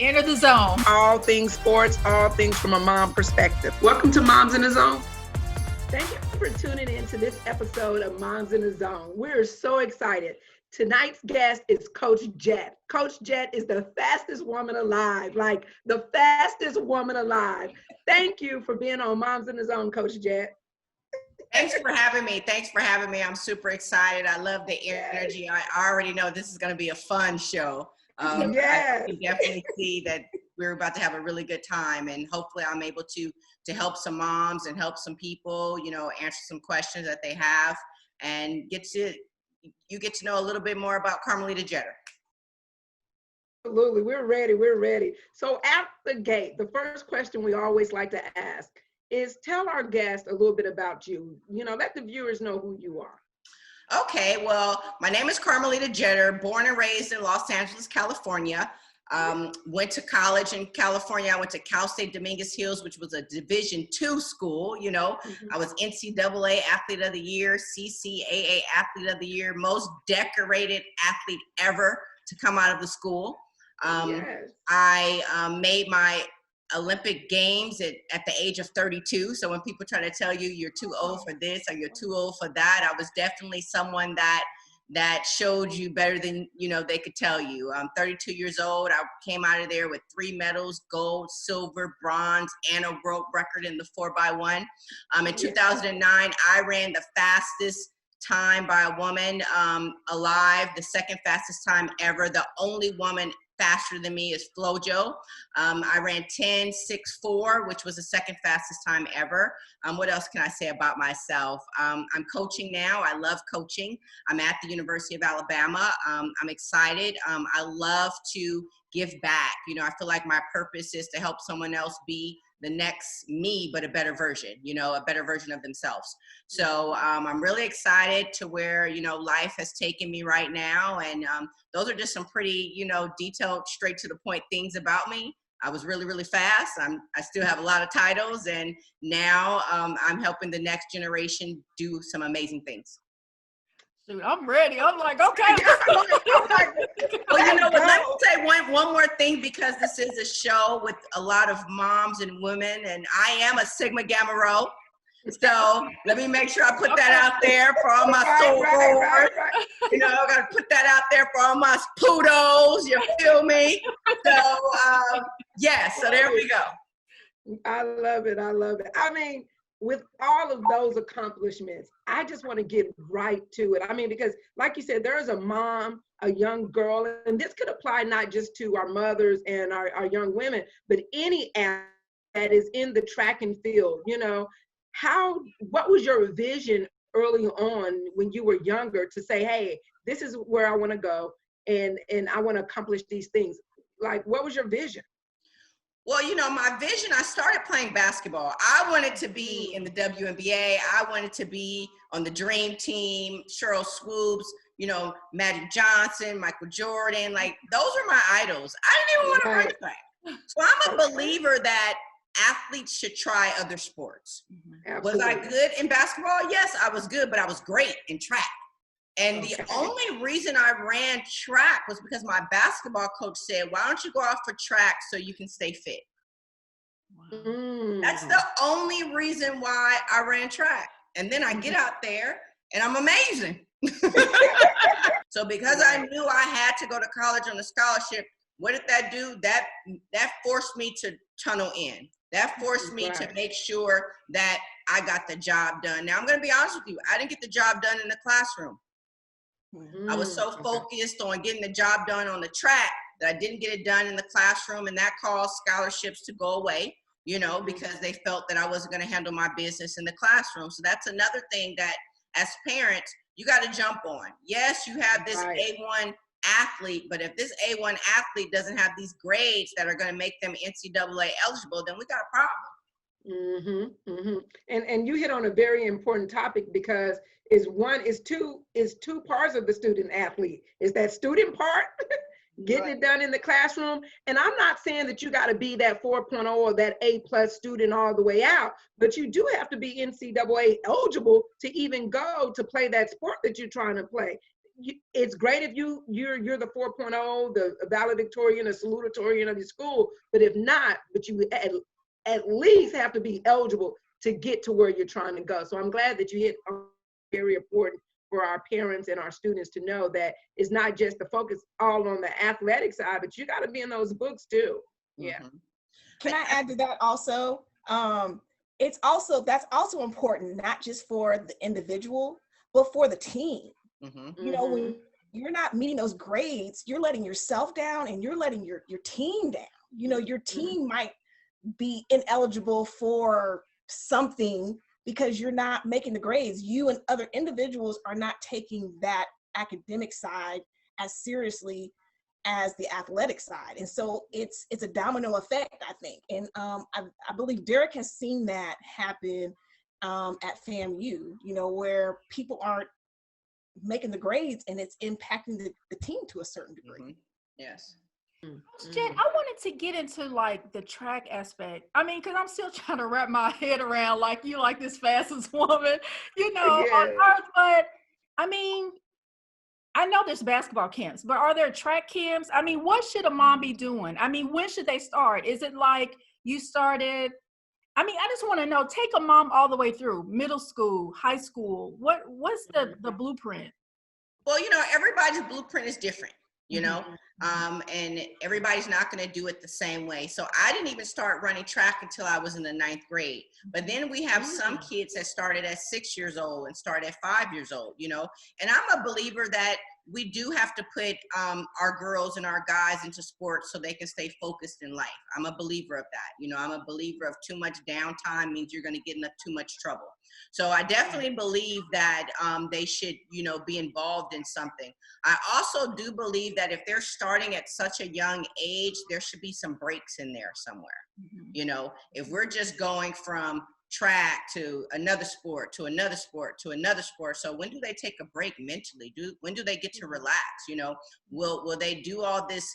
Enter the zone. All things sports, all things from a mom perspective. Welcome to Moms in the Zone. Thank you for tuning in to this episode of Moms in the Zone. We're so excited. Tonight's guest is Coach Jet. Coach Jet is the fastest woman alive, like the fastest woman alive. Thank you for being on Moms in the Zone, Coach Jet. Thanks for having me. Thanks for having me. I'm super excited. I love the energy. I already know this is going to be a fun show. Yes. I can definitely see that we're about to have a really good time, and hopefully I'm able to help some moms and help some people, answer some questions that they have, and you get to know a little bit more about Carmelita Jeter. Absolutely. We're ready. We're ready. So at the gate, the first question we always like to ask is tell our guests a little bit about you. Let the viewers know who you are. Okay, well, my name is Carmelita Jeter, born and raised in Los Angeles, California. Went to college in California. I went to Cal State Dominguez Hills, which was a Division II school. I was NCAA Athlete of the Year, CCAA Athlete of the Year, most decorated athlete ever to come out of the school. Yes. I made my Olympic Games at the age of 32. So when people try to tell you you're too old for this or you're too old for that, I was definitely someone that showed you better than they could tell you. I'm 32 years old. I came out of there with 3 medals: gold, silver, bronze, and a world record in the 4x1. In 2009, I ran the fastest time by a woman alive, the second fastest time ever. The only woman faster than me is Flojo. I ran 10.64, which was the second fastest time ever. What else can I say about myself? I'm coaching now. I love coaching. I'm at the University of Alabama. I'm excited. I love to give back. I feel like my purpose is to help someone else be the next me, but a better version, a better version of themselves. So I'm really excited to where, life has taken me right now. And those are just some pretty, detailed, straight to the point things about me. I was really, really fast. I still have a lot of titles. And now I'm helping the next generation do some amazing things. Dude, I'm ready. I'm like, okay. Well, let me say one more thing, because this is a show with a lot of moms and women, and I am a Sigma Gamma Rho. So let me make sure I put that out there for all my sorors. I got to put that out there for all my Plutos. You feel me? So, so there we go. I love it. I love it. I mean, with all of those accomplishments, I just want to get right to it. Because like you said, there's a mom, a young girl, and this could apply not just to our mothers and our young women, but any athlete that is in the track and field. What was your vision early on when you were younger to say, hey, this is where I want to go and I want to accomplish these things? Like, what was your vision? Well, my vision, I started playing basketball. I wanted to be in the WNBA. I wanted to be on the Dream Team, Cheryl Swoops, Magic Johnson, Michael Jordan. Like, those are my idols. I didn't even want to run track. So I'm a believer that athletes should try other sports. Absolutely. Was I good in basketball? Yes, I was good, but I was great in track. And the only reason I ran track was because my basketball coach said, why don't you go out for track so you can stay fit? That's the only reason why I ran track. And then I get out there and I'm amazing. So because I knew I had to go to college on a scholarship, what did that do? That forced me to tunnel in. That forced me to make sure that I got the job done. Now, I'm going to be honest with you. I didn't get the job done in the classroom. I was so focused on getting the job done on the track that I didn't get it done in the classroom, and that caused scholarships to go away, because they felt that I wasn't going to handle my business in the classroom. So that's another thing that as parents, you got to jump on. Yes, you have this A1 athlete, but if this A1 athlete doesn't have these grades that are going to make them NCAA eligible, then we got a problem. And you hit on a very important topic, because is two parts of the student athlete. Is that student part, getting it done in the classroom. And I'm not saying that you got to be that 4.0 or that A+ student all the way out, but you do have to be NCAA eligible to even go to play that sport that you're trying to play. it's great if you're the 4.0, the valedictorian, the salutatorian of your school. But if not, but you at least have to be eligible to get to where you're trying to go. So I'm glad that you hit on very important for our parents and our students to know that it's not just the focus all on the athletic side, but you got to be in those books too. Yeah. Mm-hmm. Can I add to that also? That's also important, not just for the individual, but for the team. Mm-hmm. You know, when you're not meeting those grades, you're letting yourself down and you're letting your team down. You know, your team might be ineligible for something because you're not making the grades. You and other individuals are not taking that academic side as seriously as the athletic side. And so it's a domino effect, I think. And I believe Derek has seen that happen at FAMU, you know, where people aren't making the grades and it's impacting the team to a certain degree. Mm-hmm. Yes. Jen, I wanted to get into like the track aspect. I mean, because I'm still trying to wrap my head around like you like this fastest woman, you know, on earth. But I mean, I know there's basketball camps, but are there track camps? I mean, what should a mom be doing? I mean, when should they start? Is it like you started? I mean, I just want to know, take a mom all the way through middle school, high school. What's the blueprint? Well, you know, everybody's blueprint is different, you know, and everybody's not going to do it the same way. So I didn't even start running track until I was in the 9th grade. But then we have some kids that started at 6 years old and started at 5 years old, you know, and I'm a believer that we do have to put our girls and our guys into sports so they can stay focused in life. I'm a believer of that. You know, I'm a believer of too much downtime means you're going to get into too much trouble. So I definitely believe that they should, you know, be involved in something. I also do believe that if they're starting at such a young age, there should be some breaks in there somewhere. You know, if we're just going from track to another sport, to another sport, to another sport. So when do they take a break mentally? When do they get to relax? You know, will they do all this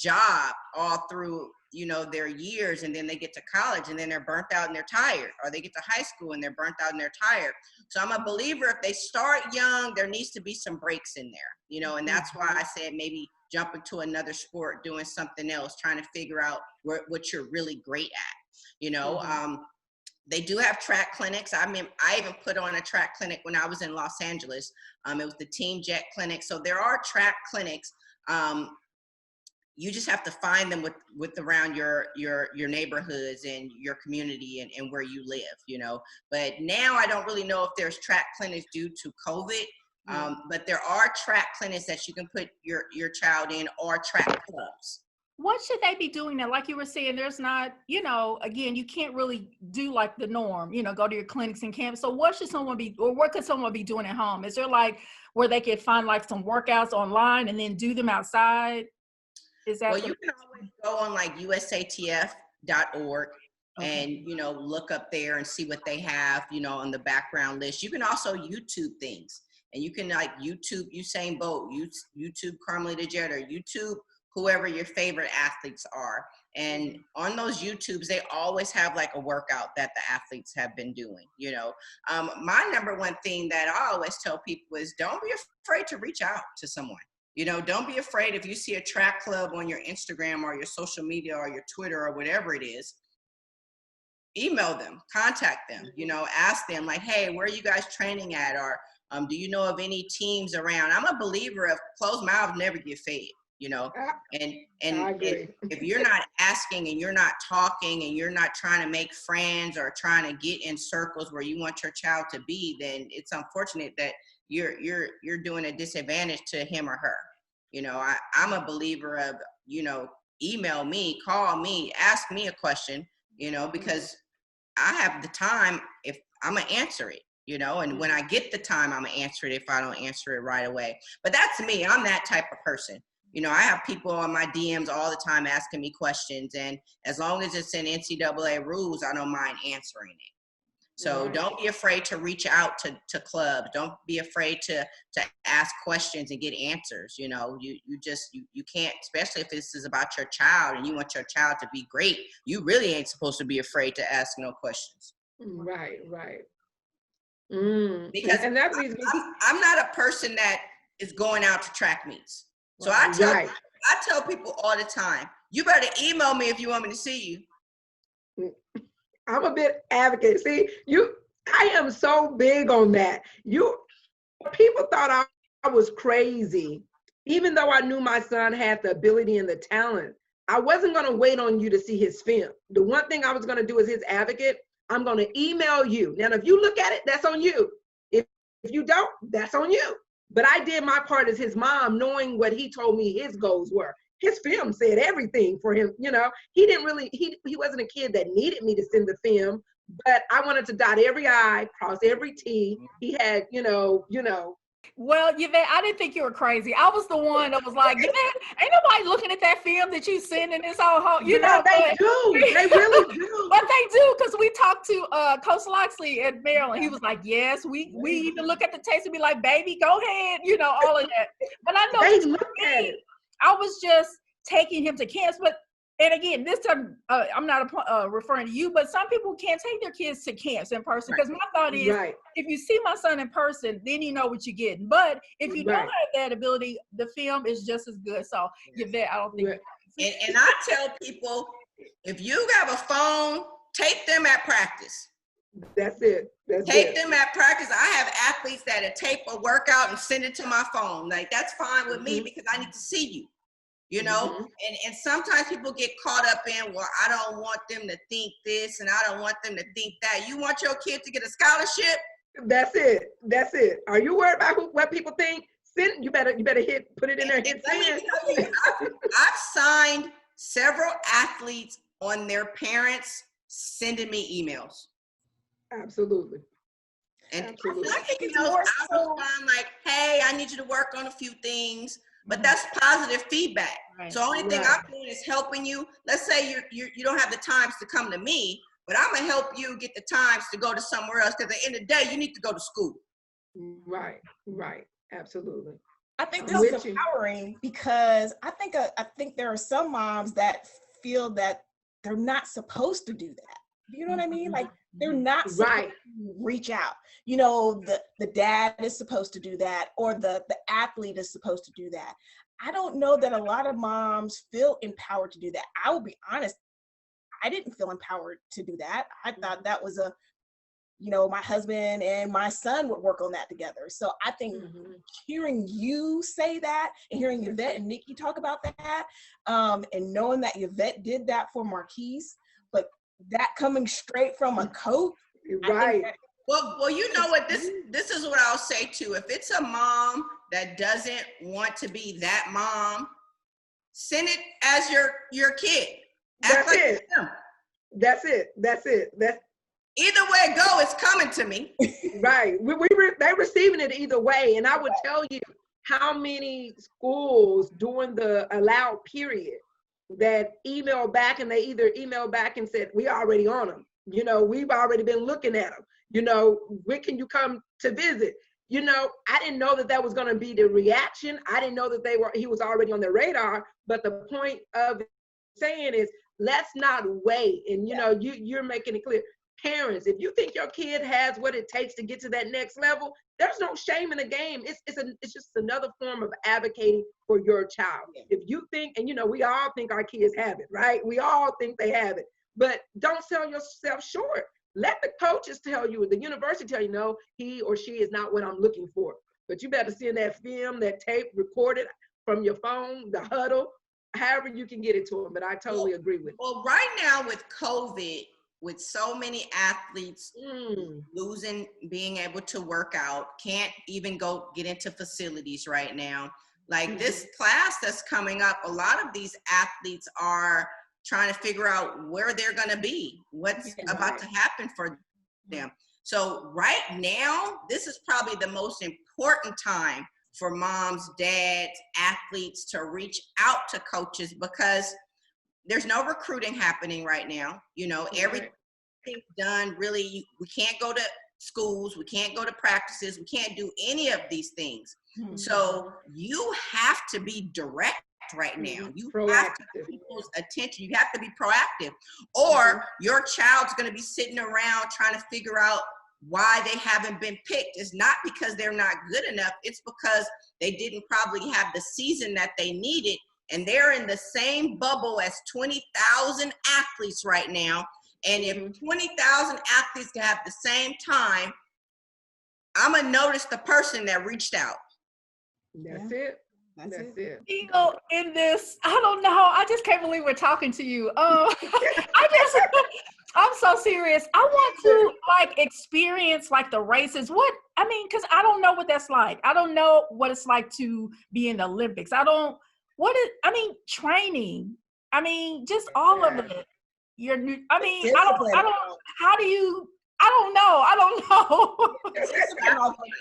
job all through, you know, their years, and then they get to college and then they're burnt out and they're tired, or they get to high school and they're burnt out and they're tired. So I'm a believer if they start young, there needs to be some breaks in there, you know, and that's why I said maybe jump into another sport, doing something else, trying to figure out what you're really great at, you know. They do have track clinics. I mean, I even put on a track clinic when I was in Los Angeles. It was the Team Jet Clinic. So there are track clinics. You just have to find them with around your neighborhoods and your community and where you live, you know. But now I don't really know if there's track clinics due to COVID. But there are track clinics that you can put your child in, or track clubs. What should they be doing now? Like you were saying, there's not, you know, again, you can't really do like the norm, you know, go to your clinics and camps. So what should someone be, or what could someone be doing at home? Is there like where they could find like some workouts online and then do them outside? Is that? Well, you can always go on like usatf.org and, you know, look up there and see what they have, you know, on the background list. You can also YouTube things, and you can like YouTube Usain Bolt, YouTube Carmelita Jeter, YouTube whoever your favorite athletes are. And on those YouTubes, they always have like a workout that the athletes have been doing, you know. My number one thing that I always tell people is don't be afraid to reach out to someone. You know, don't be afraid if you see a track club on your Instagram or your social media or your Twitter or whatever it is, email them, contact them, you know, ask them like, hey, where are you guys training at? Or do you know of any teams around? I'm a believer of closed mouths never get fed. You know, and if you're not asking and you're not talking and you're not trying to make friends or trying to get in circles where you want your child to be, then it's unfortunate that you're doing a disadvantage to him or her. You know, I'm a believer of, you know, email me, call me, ask me a question, you know, because I have the time if I'm gonna answer it. You know, and when I get the time, I'm gonna answer it if I don't answer it right away. But that's me. I'm that type of person. You know, I have people on my DMs all the time asking me questions, and as long as it's in NCAA rules, I don't mind answering it. So don't be afraid to reach out to clubs. Don't be afraid to ask questions and get answers. You know, you can't, especially if this is about your child and you want your child to be great, you really ain't supposed to be afraid to ask no questions. Right. Because and that leads me. I'm not a person that is going out to track meets. So I tell people all the time, you better email me if you want me to see you. I'm a bit advocate. See, I am so big on that. People thought I was crazy, even though I knew my son had the ability and the talent. I wasn't going to wait on you to see his film. The one thing I was going to do as his advocate, I'm going to email you. Now, if you look at it, that's on you. If you don't, that's on you. But I did my part as his mom, knowing what he told me his goals were. His film said everything for him. You know, he didn't really, he wasn't a kid that needed me to send the film, but I wanted to dot every I, cross every T. He had, you know. Well, Yvette, I didn't think you were crazy. I was the one that was like, Yvette, ain't nobody looking at that film that you sending this whole, you know. They do. They really do. But they do, because we talked to Coach Loxley at Maryland. He was like, yes, we even look at the taste and be like, baby, go ahead, you know, all of that. But I know they look at it. I was just taking him to camps, but and again, this time I'm not referring to you, but some people can't take their kids to camps in person, because my thought is, if you see my son in person, then you know what you're getting. But if you don't have that ability, the film is just as good. So Yvette, I don't think. And I tell people, if you have a phone, tape them at practice. That's it. Tape them at practice. I have athletes that tape a workout and send it to my phone. Like, that's fine with me, because I need to see you. You know, and sometimes people get caught up in, well, I don't want them to think this and I don't want them to think that. You want your kid to get a scholarship? That's it. Are you worried about what people think? You better put it in there. I've signed several athletes on their parents sending me emails. Absolutely. And I think I respond like, hey, I need you to work on a few things. But that's positive feedback. Right. So the only thing I'm doing is helping you. Let's say you don't have the times to come to me, but I'm gonna help you get the times to go to somewhere else, because at the end of the day, you need to go to school. Right, absolutely. I think this is empowering, because I think there are some moms that feel that they're not supposed to do that. You know what I mean? Like, they're not supposed to reach out. You know, the dad is supposed to do that, or the athlete is supposed to do that. I don't know that a lot of moms feel empowered to do that. I will be honest, I didn't feel empowered to do that. I thought that was my husband and my son would work on that together. So I think hearing you say that, and hearing Yvette and Nikki talk about that, and knowing that Yvette did that for Marquise, but that coming straight from a coach. Right. Well, you know what, this is what I'll say too. If it's a mom that doesn't want to be that mom, send it as your kid. That's it. That's it. Either way it go, it's coming to me. Right. They're receiving it either way. And I would tell you how many schools during the allowed period that email back, and they either email back and said, we already on them. You know, we've already been looking at them. You know, when can you come to visit? You know, I didn't know that was going to be the reaction. I didn't know that he was already on their radar. But the point of saying is, let's not wait. And, you know, you're making it clear. Parents, if you think your kid has what it takes to get to that next level, there's no shame in the game. It's just another form of advocating for your child. If you think, and you know, we all think our kids have it, right? We all think they have it, but don't sell yourself short. Let the coaches tell you, the university tell you, no, he or she is not what I'm looking for. But you better send that film, that tape, record it from your phone, the huddle, however you can get it to them. But I totally agree with you. Well, right now with COVID, with so many athletes losing, being able to work out, can't even go get into facilities right now. Like this class that's coming up, a lot of these athletes are trying to figure out where they're going to be, what's about to happen for them. So right now, this is probably the most important time for moms, dads, athletes to reach out to coaches, because there's no recruiting happening right now. You know, everything's done really. We can't go to schools. We can't go to practices. We can't do any of these things. So you have to be direct right now. You have to get people's attention. You have to be proactive, or your child's going to be sitting around trying to figure out why they haven't been picked. It's not because they're not good enough. It's because they didn't probably have the season that they needed. And they're in the same bubble as 20,000 athletes right now. And if 20,000 athletes can have the same time, I'm going to notice the person that reached out. That's it. That's it. You know, in this, I don't know. I just can't believe we're talking to you. I'm so serious. I want to like experience like the races. Because I don't know what that's like. I don't know what it's like to be in the Olympics. Training. Just all of it. I don't know.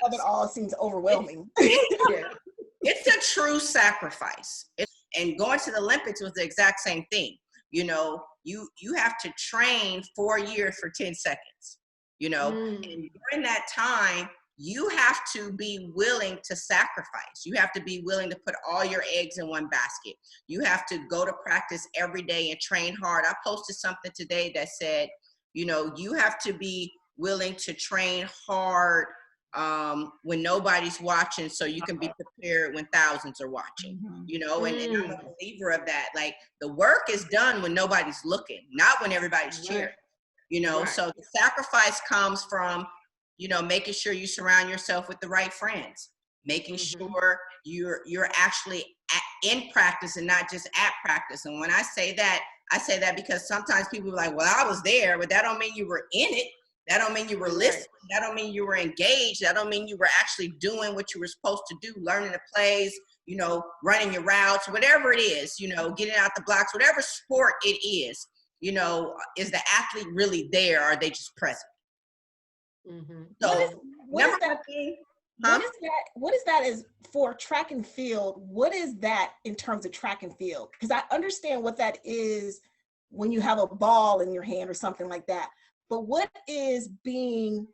Of it all seems overwhelming. It's a true sacrifice. And going to the Olympics was the exact same thing. You know, you have to train 4 years for 10 seconds, you know, and during that time, you have to be willing to sacrifice. You have to be willing to put all your eggs in one basket. You have to go to practice every day and train hard. I posted something today that said, you know, you have to be willing to train hard when nobody's watching, so you can be prepared when thousands are watching, you know, and I'm a believer of that. Like, the work is done when nobody's looking, not when everybody's cheering, you know. So the sacrifice comes from, you know, making sure you surround yourself with the right friends, making sure you're actually in practice and not just at practice. And when I say that because sometimes people are like, well, I was there, but that don't mean you were in it. That don't mean you were listening. That don't mean you were engaged. That don't mean you were actually doing what you were supposed to do, learning the plays, you know, running your routes, whatever it is, you know, getting out the blocks, whatever sport it is, you know, is the athlete really there? Or are they just present? So what is that is for track and field? What is that in terms of track and field? Because I understand what that is when you have a ball in your hand or something like that. But what is being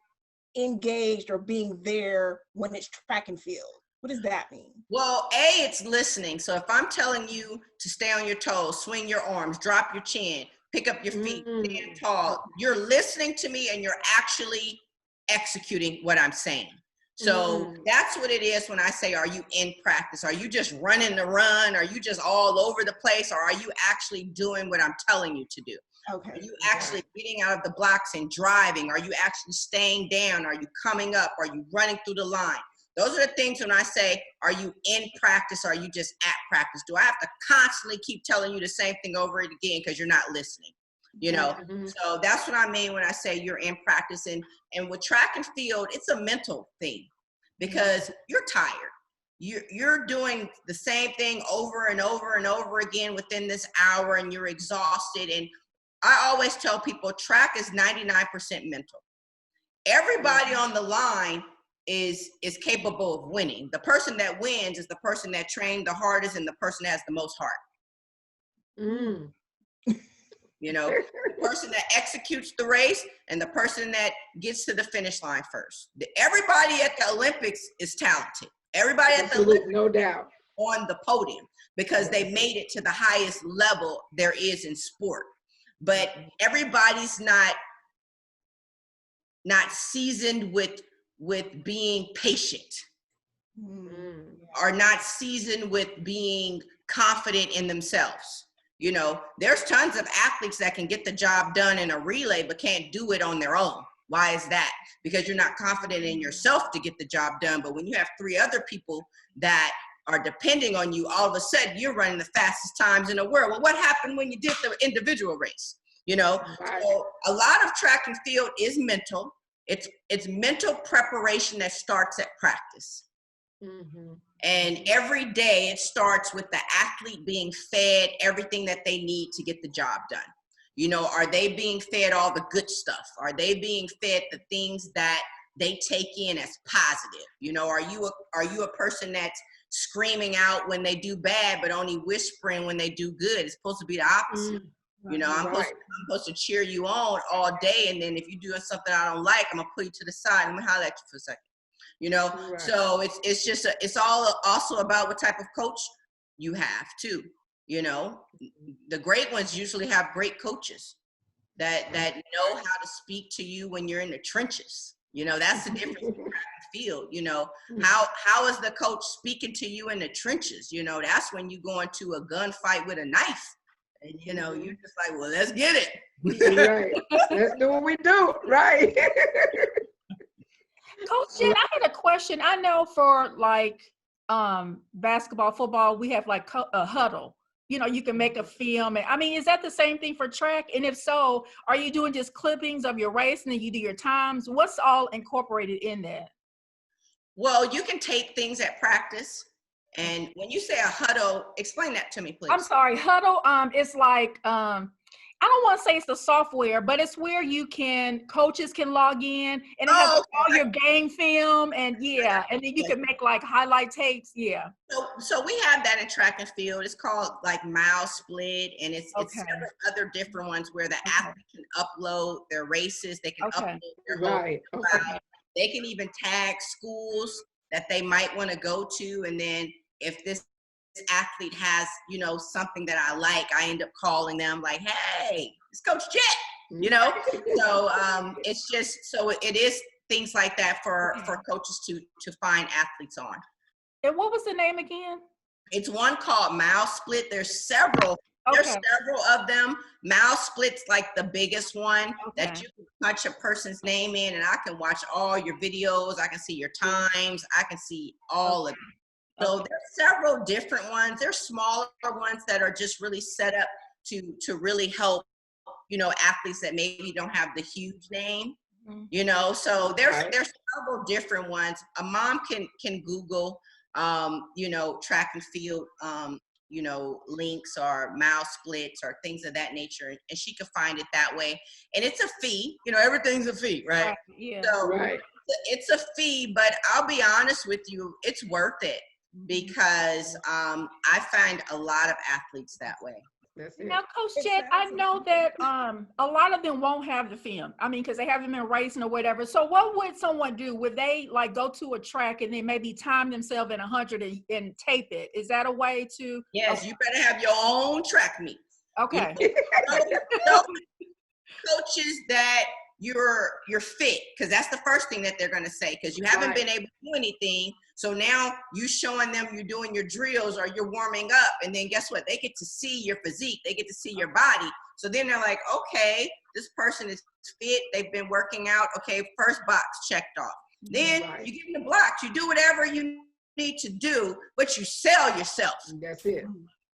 engaged or being there when it's track and field? What does that mean? Well, it's listening. So if I'm telling you to stay on your toes, swing your arms, drop your chin, pick up your feet, stand tall, you're listening to me and you're actually executing what I'm saying. So that's what it is when I say, are you in practice? Are you just running the run? Are you just all over the place? Or are you actually doing what I'm telling you to do? Okay. Are you actually getting out of the blocks and driving? Are you actually staying down? Are you coming up? Are you running through the line? Those are the things when I say, are you in practice? Or are you just at practice? Do I have to constantly keep telling you the same thing over and again because you're not listening? You know, so that's what I mean when I say you're in practice. And with track and field, it's a mental thing because you're tired. You're doing the same thing over and over and over again within this hour, and you're exhausted. And I always tell people track is 99% mental. Everybody on the line is capable of winning. The person that wins is the person that trained the hardest and the person that has the most heart. You know, the person that executes the race and the person that gets to the finish line first. Everybody at the Olympics is talented. Everybody at the Olympics, no doubt, on the podium because they made it to the highest level there is in sport. But everybody's not seasoned with being patient, or not seasoned with being confident in themselves. You know, there's tons of athletes that can get the job done in a relay, but can't do it on their own. Why is that? Because you're not confident in yourself to get the job done. But when you have 3 other people that are depending on you, all of a sudden you're running the fastest times in the world. Well, what happened when you did the individual race? You know, so a lot of track and field is mental. It's mental preparation that starts at practice. And every day it starts with the athlete being fed everything that they need to get the job done. You know, are they being fed all the good stuff? Are they being fed the things that they take in as positive? You know, are you a person that's screaming out when they do bad, but only whispering when they do good? It's supposed to be the opposite. You know, I'm supposed to cheer you on all day. And then if you're doing something I don't like, I'm gonna put you to the side. I'm gonna holler at you for a second. You know, so it's all also about what type of coach you have too. You know, the great ones usually have great coaches that know how to speak to you when you're in the trenches. You know, that's the difference in track and field. You know, how is the coach speaking to you in the trenches? You know, that's when you go into a gunfight with a knife. And, you know, you're just like, well, let's get it. Right. Let's do what we do. Right. Coach Jen, I had a question. I know for like basketball, football, we have like a huddle. You know, you can make a film. And I mean, is that the same thing for track? And if so, are you doing just clippings of your race and then you do your times? What's all incorporated in that? Well, you can tape things at practice. And when you say a huddle, explain that to me, please. I'm sorry, huddle. It's like I don't want to say it's the software, but it's where coaches can log in and it has all your game film and and then you can make like highlight tapes. Yeah. So we have that in track and field. It's called like mile split, and it's several other different ones where the athlete can upload their races. They can upload their whole They can even tag schools that they might want to go to, and then if this athlete has, you know, something that I like, I end up calling them like, hey, it's Coach Jet, you know? So it's just, so it is things like that for coaches to find athletes on. And what was the name again? It's one called Mile Split. There's several. There's several of them. Mile Split's like the biggest one that you can punch a person's name in, and I can watch all your videos. I can see your times. I can see all of it. So there's several different ones. There's smaller ones that are just really set up to really help, you know, athletes that maybe don't have the huge name, you know. So there's several different ones. A mom can Google, you know, track and field, you know, links or mile splits or things of that nature, and she can find it that way. And it's a fee. You know, everything's a fee, right? So it's a fee, but I'll be honest with you, it's worth it. Because I find a lot of athletes that way. Now, Coach Jet, I know that a lot of them won't have the film. I mean, because they haven't been racing or whatever. So what would someone do? Would they like go to a track and then maybe time themselves in 100 and tape it? Is that a way to? Yes, you better have your own track meets. Okay. You know, coaches that you're fit, because that's the first thing that they're going to say, because you haven't been able to do anything. So now you showing them you're doing your drills or you're warming up, and then guess what? They get to see your physique. They get to see your body. So then they're like, okay, this person is fit. They've been working out. Okay, first box checked off. Then you give them the blocks. You do whatever you need to do, but you sell yourself. That's it.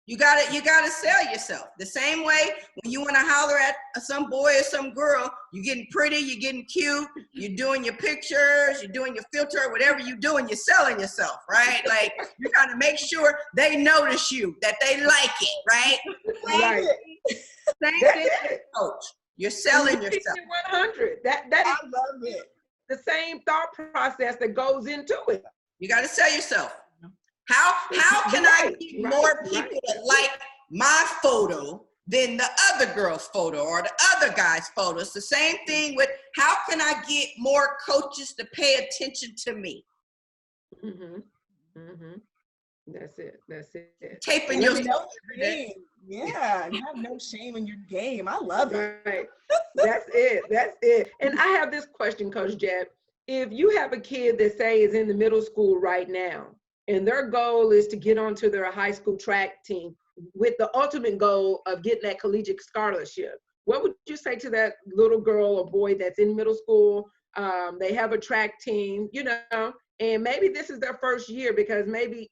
You gotta sell yourself. The same way when you want to holler at some boy or some girl, you're getting pretty, you're getting cute, you're doing your pictures, you're doing your filter, whatever you're doing, you're selling yourself, right? Like you're trying to make sure they notice you, that they like it, right? Same thing with coach. You're selling yourself. 100. That is, I love it. The same thought process that goes into it. You got to sell yourself. How can I get more people to like my photo than the other girl's photo or the other guy's photo? It's the same thing with how can I get more coaches to pay attention to me? That's it. Taping your game. Yeah, you have no shame in your game. I love it. Right. That's it. And I have this question, Coach Jeb. If you have a kid that say is in the middle school right now, and their goal is to get onto their high school track team with the ultimate goal of getting that collegiate scholarship, what would you say to that little girl or boy that's in middle school? They have a track team, you know, and maybe this is their first year, because maybe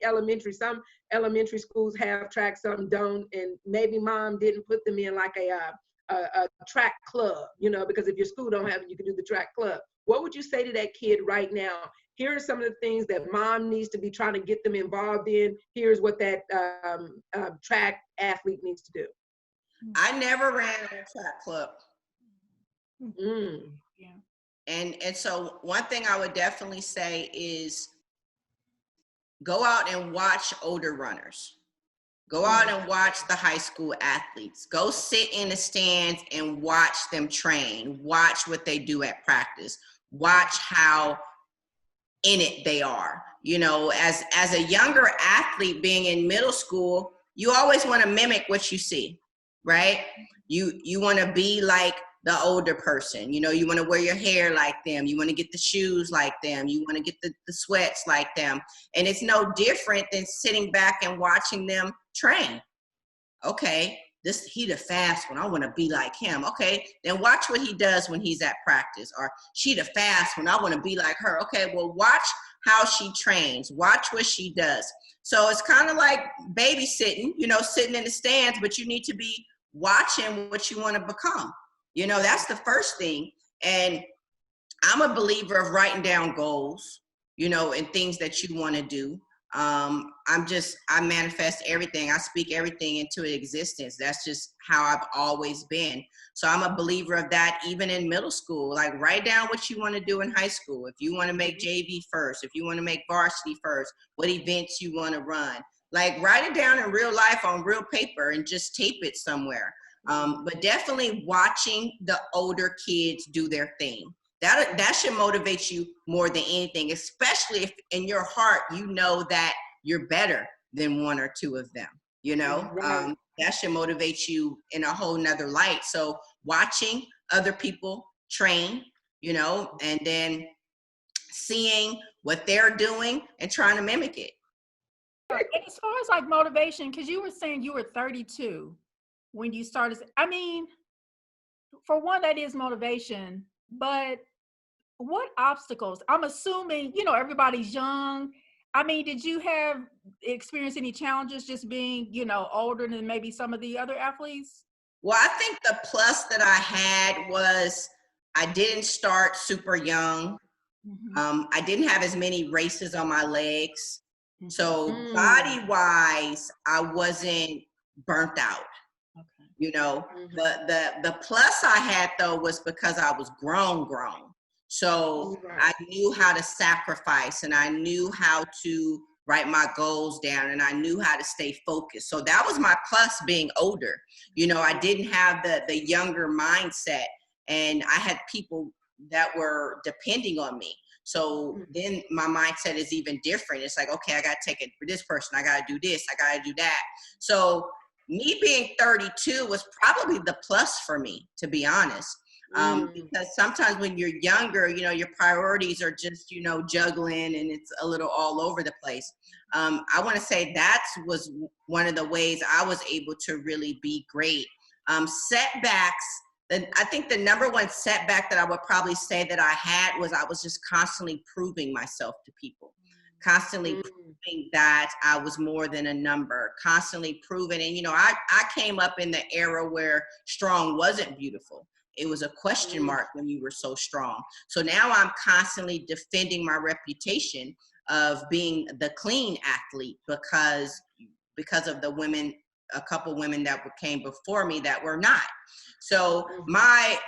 some elementary schools have track, some don't, and maybe mom didn't put them in like a track club, you know, because if your school don't have it, you can do the track club. What would you say to that kid right now? Here are some of the things that mom needs to be trying to get them involved in. Here's what that track athlete needs to do. I never ran a track club. Yeah. And so one thing I would definitely say is go out and watch older runners. Go out and watch the high school athletes. Go sit in the stands and watch them train. Watch what they do at practice. Watch how in it they are. You know, as a younger athlete being in middle school, you always want to mimic what you see, right? You want to be like the older person. You know, you want to wear your hair like them. You want to get the shoes like them. You want to get the sweats like them. And it's no different than sitting back and watching them train. Okay, he the fast one. I want to be like him. Okay, then watch what he does when he's at practice. Or she the fast one. I want to be like her. Okay, well, watch how she trains. Watch what she does. So it's kind of like babysitting, you know, sitting in the stands, but you need to be watching what you want to become. You know, that's the first thing. And I'm a believer of writing down goals, you know, and things that you want to do. I manifest everything. I speak everything into existence. That's just how I've always been. So I'm a believer of that even in middle school. Like, write down what you want to do in high school. If you want to make JV first, if you want to make varsity first, what events you want to run. Like, write it down in real life on real paper and just tape it somewhere. But definitely watching the older kids do their thing. That should motivate you more than anything, especially if in your heart you know that you're better than one or two of them, you know? Right. That should motivate you in a whole nother light. So watching other people train, you know, and then seeing what they're doing and trying to mimic it. And as far as like motivation, because you were saying you were 32 when you started. I mean, for one, that is motivation, but what obstacles? I'm assuming, you know, everybody's young. I mean, did you have experience any challenges just being, you know, older than maybe some of the other athletes? Well, I think the plus that I had was I didn't start super young. Mm-hmm. I didn't have as many races on my legs. So Mm. body-wise, I wasn't burnt out. Okay. You know, Mhm. the plus I had though was because I was grown. So Right. I knew how to sacrifice, and I knew how to write my goals down, and I knew how to stay focused. So that was my plus being older. You know, I didn't have the younger mindset, and I had people that were depending on me. So then my mindset is even different. It's like, okay, I got to take it for this person. I got to do this. I got to do that. So me being 32 was probably the plus for me, to be honest. Because sometimes when you're younger, you know, your priorities are just, you know, juggling, and it's a little all over the place. I want to say that was one of the ways I was able to really be great. Setbacks, I think the number one setback that I would probably say that I had was I was just constantly proving myself to people, constantly proving that I was more than a number, constantly proving. And, you know, I came up in the era where strong wasn't beautiful. It was a question mark when you were so strong. So now I'm constantly defending my reputation of being the clean athlete because of the women, a couple women that came before me that were not. So my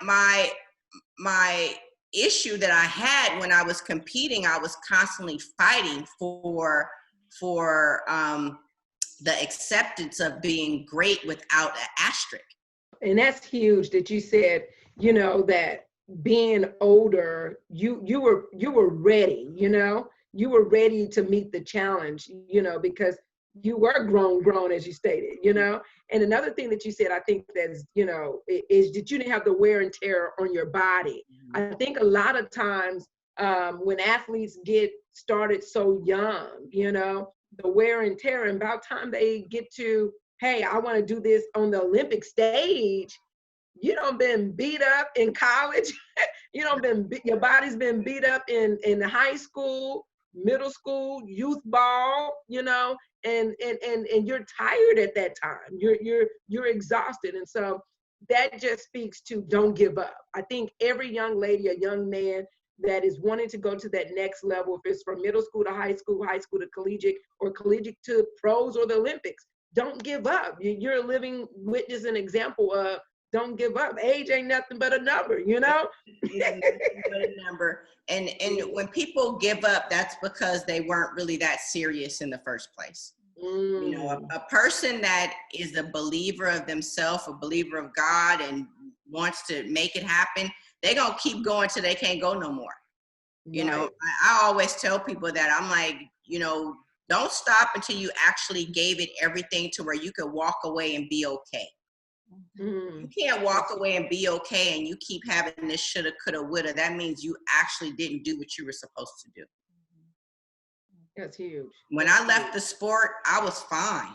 issue that I had when I was competing, I was constantly fighting for the acceptance of being great without an asterisk. And that's huge that you said, you know, that being older, you were ready, you know, you were ready to meet the challenge, you know, because you were grown, as you stated, you know. And another thing that you said, I think that's, you know, is that you didn't have the wear and tear on your body. I think a lot of times when athletes get started so young, you know, the wear and tear, and about time they get to, hey, I want to do this on the Olympic stage, you don't been beat up in college. You don't your body's been beat up in high school, middle school, youth ball, you know, and you're tired at that time. You're exhausted. And so that just speaks to don't give up. I think every young lady, a young man that is wanting to go to that next level, if it's from middle school to high school to collegiate, or collegiate to pros or the Olympics, don't give up. You're a living witness and example of don't give up. Age ain't nothing but a number, you know? But a number. And when people give up, that's because they weren't really that serious in the first place. You know, a person that is a believer of themselves, a believer of God, and wants to make it happen, they're going to keep going till they can't go no more. You know, I always tell people that, I'm like, you know, don't stop until you actually gave it everything to where you could walk away and be okay. You can't walk away and be okay and you keep having this shoulda, coulda, woulda. That means you actually didn't do what you were supposed to do. That's huge. When I left the sport, I was fine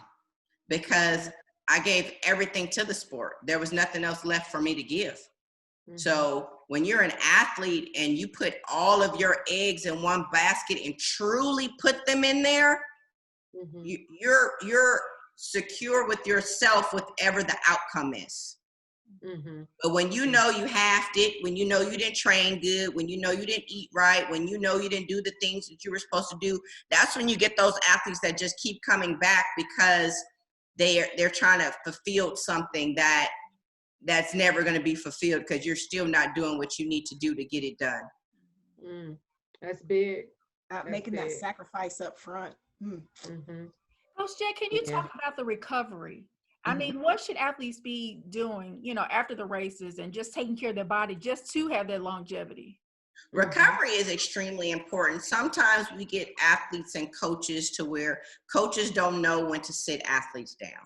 because I gave everything to the sport. There was nothing else left for me to give. So when you're an athlete and you put all of your eggs in one basket and truly put them in there, you're secure with yourself, whatever the outcome is. But when you know you halved it, when you know you didn't train good, when you know you didn't eat right, when you know you didn't do the things that you were supposed to do, that's when you get those athletes that just keep coming back because they're trying to fulfill something that's never going to be fulfilled because you're still not doing what you need to do to get it done. That's big. Not making that sacrifice up front. Coach Jay, can you talk about the recovery? I mean, what should athletes be doing, after the races and just taking care of their body just to have that longevity? Recovery is extremely important. Sometimes we get athletes and coaches to where coaches don't know when to sit athletes down.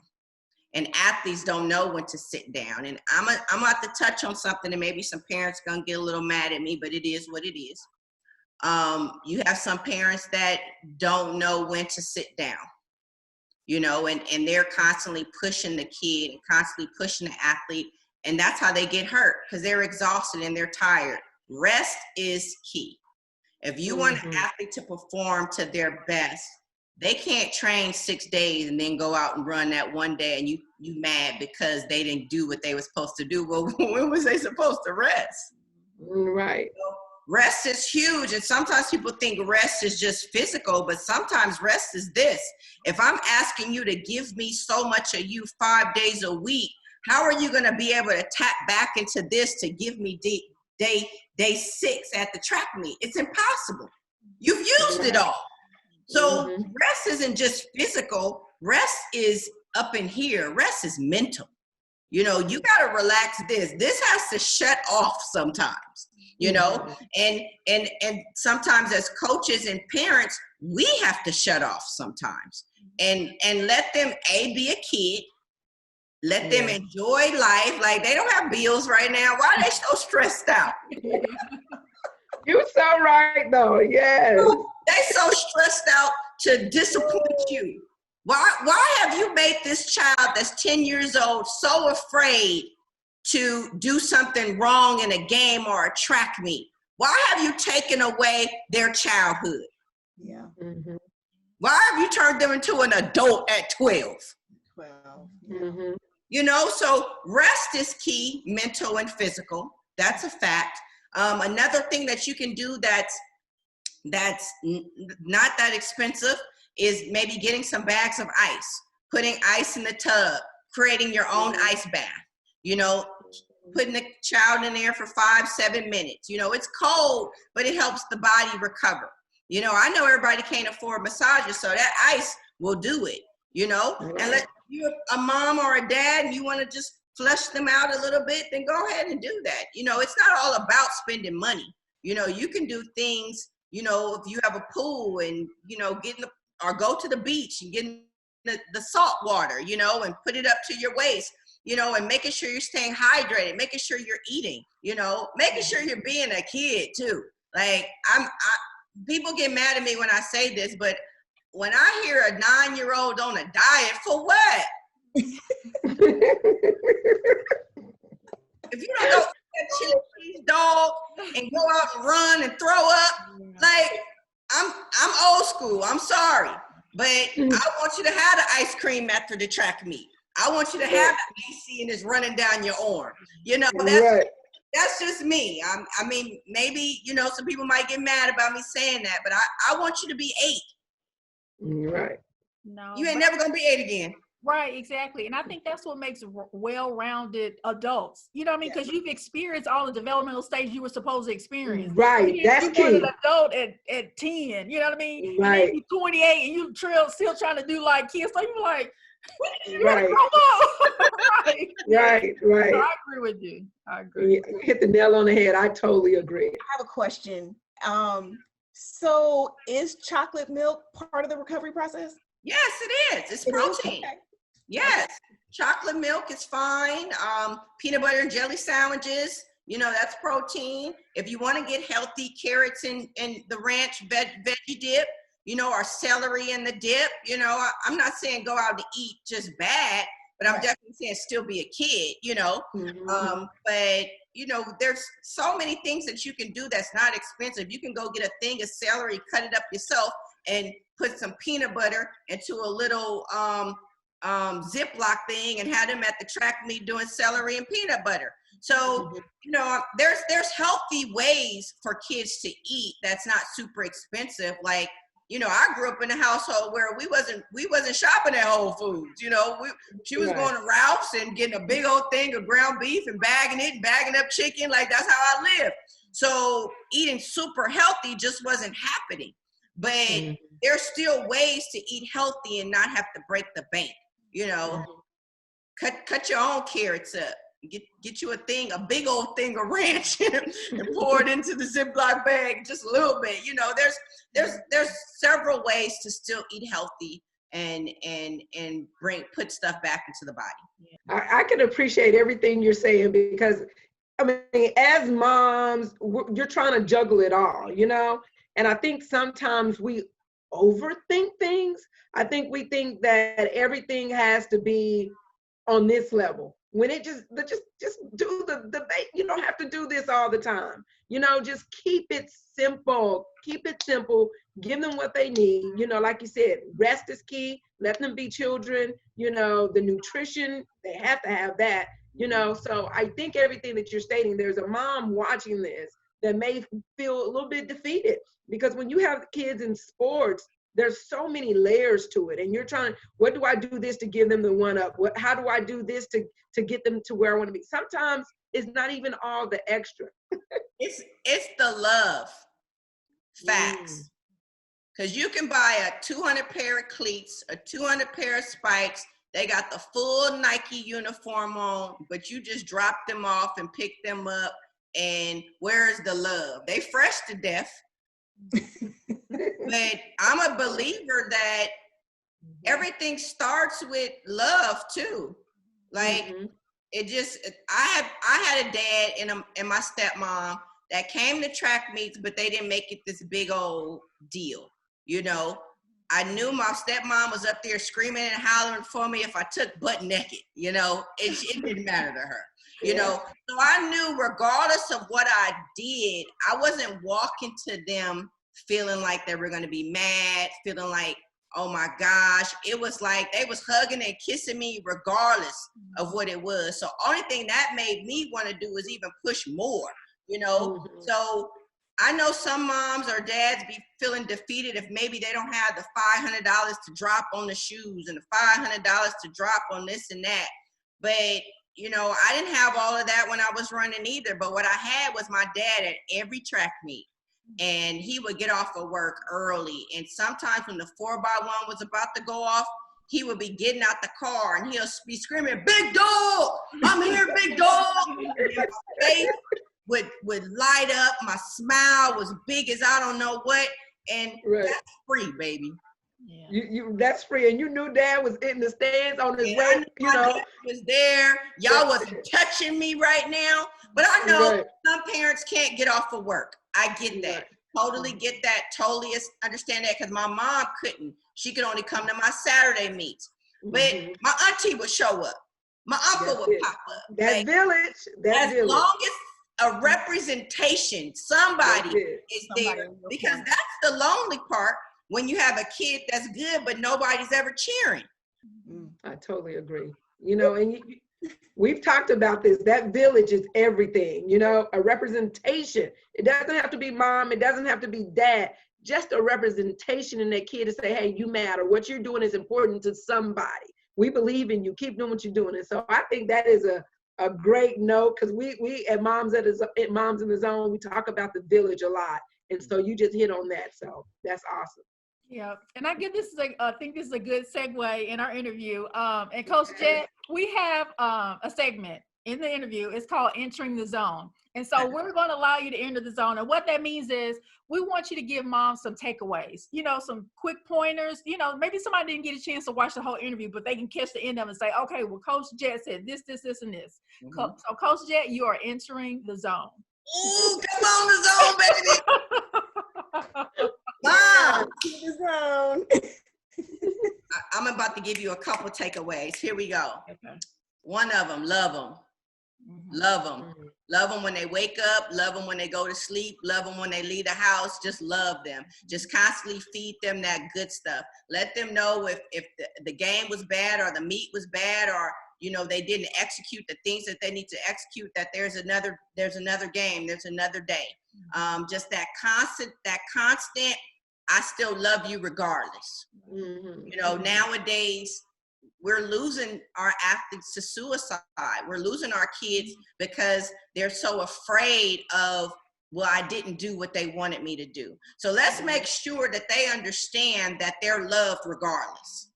And athletes don't know when to sit down. And I'm about to touch on something and maybe some parents gonna get a little mad at me, but it is what it is. You have some parents that don't know when to sit down, and they're constantly pushing the kid and constantly pushing the athlete. And that's how they get hurt because they're exhausted and they're tired. Rest is key. If you want an athlete to perform to their best, they can't train 6 days and then go out and run that one day and you mad because they didn't do what they were supposed to do. Well, when was they supposed to rest? Right. So rest is huge. And sometimes people think rest is just physical, but sometimes rest is this. If I'm asking you to give me so much of you 5 days a week, how are you going to be able to tap back into this to give me day 6 at the track meet? It's impossible. You've used it all. So rest isn't just physical. Rest is up in here. Rest is mental. You got to relax this. This has to shut off sometimes, and sometimes as coaches and parents, we have to shut off sometimes and let them be a kid. Let them enjoy life. Like they don't have bills right now. Why are they so stressed out? You're so right though. Yes. They so stressed out to disappoint you. Why have you made this child that's 10 years old so afraid to do something wrong in a game or a track meet? Why have you taken away their childhood? Yeah. Why have you turned them into an adult at 12? So rest is key, mental and physical. That's a fact. Another thing that you can do that's not that expensive is maybe getting some bags of ice, putting ice in the tub, creating your own ice bath, putting the child in there for 5-7 minutes. It's cold, but it helps the body recover. I know everybody can't afford massages, so that ice will do it, and let you a mom or a dad and you want to just flush them out a little bit, then go ahead and do that. It's not all about spending money. You can do things, if you have a pool and, or go to the beach and get in the salt water, and put it up to your waist, and making sure you're staying hydrated, making sure you're eating, making sure you're being a kid too. Like people get mad at me when I say this, but when I hear a 9-year-old on a diet, for what? If you don't go get that chili cheese dog and go out and run and throw up, like I'm old school. I'm sorry, but I want you to have the ice cream after the track meet. I want you to have the AC and it's running down your arm. That's just me. I mean, maybe some people might get mad about me saying that, but I want you to be 8. Right. No, you ain't never gonna be 8 again. Right, exactly. And I think that's what makes well-rounded adults. You know what I mean? Because you've experienced all the developmental stages you were supposed to experience. Right, that's key. You were an adult at 10, you know what I mean? Right. And then you're 28 and you still trying to do like kids. So you're like, you right. grow up. Right. So I agree with you. I agree. You hit the nail on the head. I totally agree. I have a question. So is chocolate milk part of the recovery process? Yes, it is. It's protein. Okay. Yes. chocolate milk is fine. Peanut butter and jelly sandwiches, you know, that's protein. If you want to get healthy, carrots and the ranch veggie dip, you know, or celery in the dip. You know, I'm not saying go out to eat just bad, but I'm definitely saying still be a kid, you know. But, you know, there's so many things that you can do that's not expensive. You can go get a thing of celery, cut it up yourself, and put some peanut butter into a little Ziploc thing and have them at the track meet doing celery and peanut butter. So, you know, there's healthy ways for kids to eat that's not super expensive. Like, you know, I grew up in a household where we wasn't shopping at Whole Foods. You know, she was going to Ralph's and getting a big old thing of ground beef and bagging it, and bagging up chicken. Like, that's how I lived. So eating super healthy just wasn't happening. But there's still ways to eat healthy and not have to break the bank. You know, cut your own carrots up. Get you a big old thing of ranch and pour it into the Ziploc bag just a little bit. You know, there's several ways to still eat healthy and put stuff back into the body. I can appreciate everything you're saying, because I mean, as moms, you're trying to juggle it all, you know? And I think sometimes we overthink things. I think we think that everything has to be on this level, when it just do the you don't have to do this all the time. You know, just keep it simple. Give them what they need. You know, like you said, rest is key. Let them be children. You know, the nutrition, they have to have that. You know, so I think everything that you're stating, there's a mom watching this that may feel a little bit defeated, because when you have kids in sports, there's so many layers to it, and you're trying, what do I do this to give them the one up? How do I do this to get them to where I want to be? Sometimes it's not even all the extra. It's the love. Facts. Because you can buy a 200 pair of cleats, a 200 pair of spikes. They got the full Nike uniform on, but you just drop them off and pick them up. And where's the love? They fresh to death. But I'm a believer that everything starts with love too. Like it just, I had a dad and my stepmom that came to track meets, but they didn't make it this big old deal. You know, I knew my stepmom was up there screaming and hollering for me if I took butt naked. You know, it didn't matter to her. You know, so I knew regardless of what I did, I wasn't walking to them feeling like they were going to be mad, feeling like, oh my gosh. It was like they was hugging and kissing me regardless of what it was. So only thing that made me want to do was even push more, you know. So I know some moms or dads be feeling defeated if maybe they don't have the $500 to drop on the shoes and the $500 to drop on this and that. But you know, I didn't have all of that when I was running either. But what I had was my dad at every track meet. And he would get off of work early. And sometimes when the 4x1 was about to go off, he would be getting out the car and he'll be screaming, "Big dog, I'm here, big dog." And my face would light up. My smile was big as I don't know what. And that's free, baby. You that's free. And you knew Dad was in the stands on his way, you know. Dad was there. Y'all wasn't touching me right now. But I know some parents can't get off of work. I get that. Totally get that. Totally understand that, because my mom couldn't. She could only come to my Saturday meets. But my auntie would show up. My uncle would pop up. That village. As long as a representation, somebody is there. Because that's the lonely part, when you have a kid that's good, but nobody's ever cheering. I totally agree. You know, and we've talked about this. That village is everything, you know, a representation. It doesn't have to be mom. It doesn't have to be dad. Just a representation in that kid to say, hey, you matter. What you're doing is important to somebody. We believe in you. Keep doing what you're doing. And so I think that is a great note, because we at Moms in the Zone, we talk about the village a lot. And so you just hit on that. So that's awesome. Yeah, and I think this is a good segue in our interview. And Coach Jet, we have a segment in the interview. It's called Entering the Zone. And so we're going to allow you to enter the zone. And what that means is we want you to give mom some takeaways, you know, some quick pointers. You know, maybe somebody didn't get a chance to watch the whole interview, but they can catch the end of it and say, okay, well, Coach Jet said this, this, this, and this. So Coach Jet, you are entering the zone. Ooh, come on, the zone, baby. Mom. The zone. I'm about to give you a couple takeaways. Here we go. Okay. One of them, love them. Love them. Love them when they wake up. Love them when they go to sleep. Love them when they leave the house. Just love them. Just constantly feed them that good stuff. Let them know if the game was bad or the meat was bad, or you know they didn't execute the things that they need to execute, that there's another game, there's another day. Just that constant I still love you regardless. You know, nowadays we're losing our athletes to suicide. We're losing our kids because they're so afraid of, well, I didn't do what they wanted me to do. So let's make sure that they understand that they're loved regardless,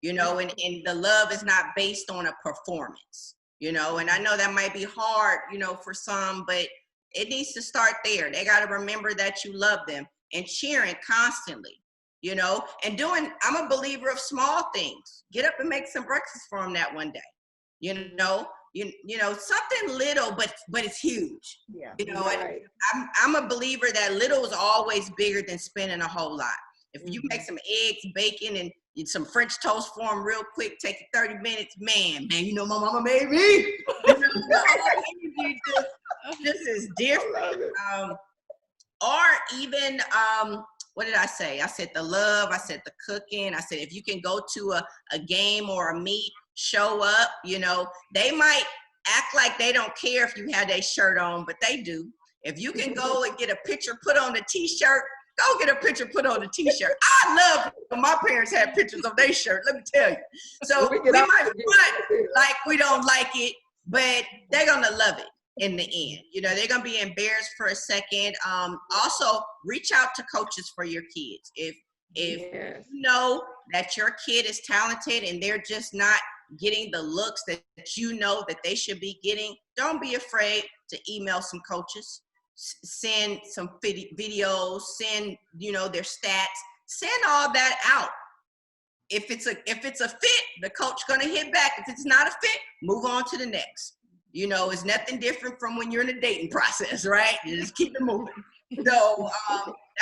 you know, and the love is not based on a performance, you know, and I know that might be hard, you know, for some, but it needs to start there. They got to remember that you love them and cheering constantly. You know, and I'm a believer of small things. Get up and make some breakfast for them that one day. You know, something little, but it's huge. Yeah. You know, right. I'm a believer that little is always bigger than spending a whole lot. If you make some eggs, bacon, and some French toast for them real quick, take you 30 minutes, man, you know, my mama made me. You know, the energy just is different. Or even, what did I say? I said the love, I said the cooking. I said, if you can go to a game or a meet, show up, you know, they might act like they don't care if you have their shirt on, but they do. If you can go and get a picture put on the t-shirt, go get a picture put on the t-shirt. I love when my parents had pictures of their shirt, let me tell you. So we might front like we don't like it, but they're gonna love it in the end. You know, they're gonna be embarrassed for a second. Also, reach out to coaches for your kids. If you know that your kid is talented and they're just not getting the looks that you know that they should be getting, don't be afraid to email some coaches, send some videos, send, you know, their stats, send all that out. If it's a fit, the coach gonna hit back. If it's not a fit, move on to the next. You know, it's nothing different from when you're in a dating process, right? You just keep it moving. So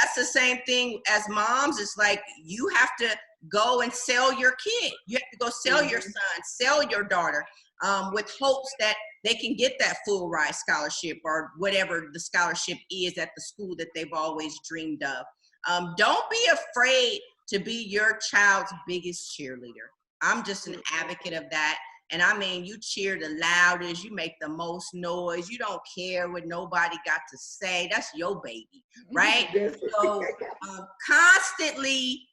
that's the same thing as moms. It's like you have to go and sell your kid. You have to go sell your son, sell your daughter, with hopes that they can get that full ride scholarship or whatever the scholarship is at the school that they've always dreamed of. Don't be afraid to be your child's biggest cheerleader. I'm just an advocate of that. And I mean, you cheer the loudest, you make the most noise, you don't care what nobody got to say. That's your baby, right? So constantly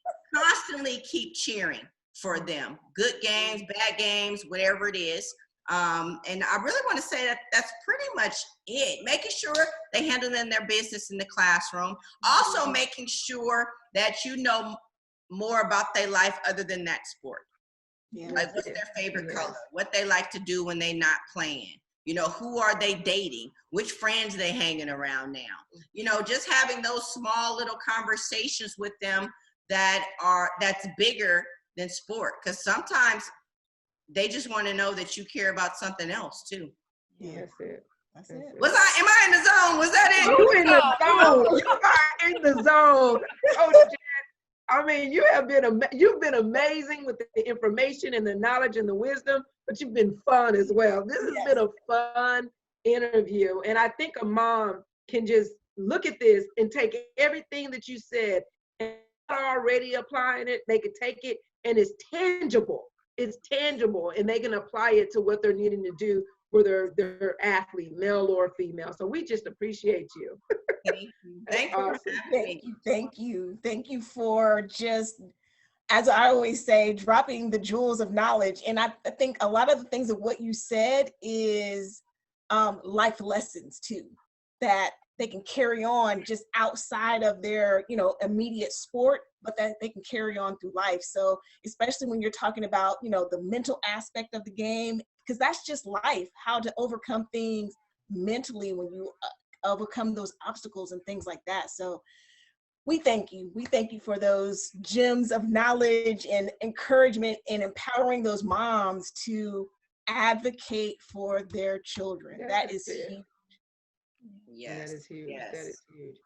keep cheering for them. Good games, bad games, whatever it is. And I really want to say that that's pretty much it. Making sure they handling their business in the classroom. Also making sure that you know more about their life other than that sport. Yeah. Like what's their favorite color, what they like to do when they're not playing, you know, who are they dating, which friends they hanging around now, you know, just having those small little conversations with them that's bigger than sport, because sometimes they just want to know that you care about something else too. Yeah, that's it. Am I in the zone? Was that it? You in the zone. You are in the zone. Coach Jen, I mean, you've been amazing with the information and the knowledge and the wisdom, but you've been fun as well. This has been a fun interview. And I think a mom can just look at this and take everything that you said and already applying it. They can take it and it's tangible. It's tangible and they can apply it to what they're needing to do for their athlete, male or female. So we just appreciate you. Thank you. Awesome. Thank you for just, as I always say, dropping the jewels of knowledge. And I think a lot of the things of what you said is life lessons too, that they can carry on just outside of their, you know, immediate sport, but that they can carry on through life. So especially when you're talking about, you know, the mental aspect of the game because that's just life, how to overcome things mentally when you overcome those obstacles and things like that. So we thank you. We thank you for those gems of knowledge and encouragement and empowering those moms to advocate for their children. That is huge. Yes. That is huge. Yes. That is huge.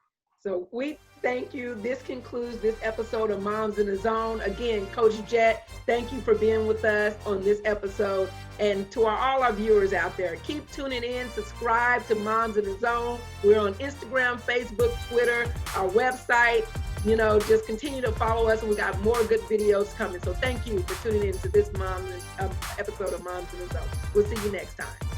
So we thank you. This concludes this episode of Moms in the Zone. Again, Coach Jet, thank you for being with us on this episode. And to all our viewers out there, keep tuning in. Subscribe to Moms in the Zone. We're on Instagram, Facebook, Twitter, our website. You know, just continue to follow us, and we got more good videos coming. So thank you for tuning in to this episode of Moms in the Zone. We'll see you next time.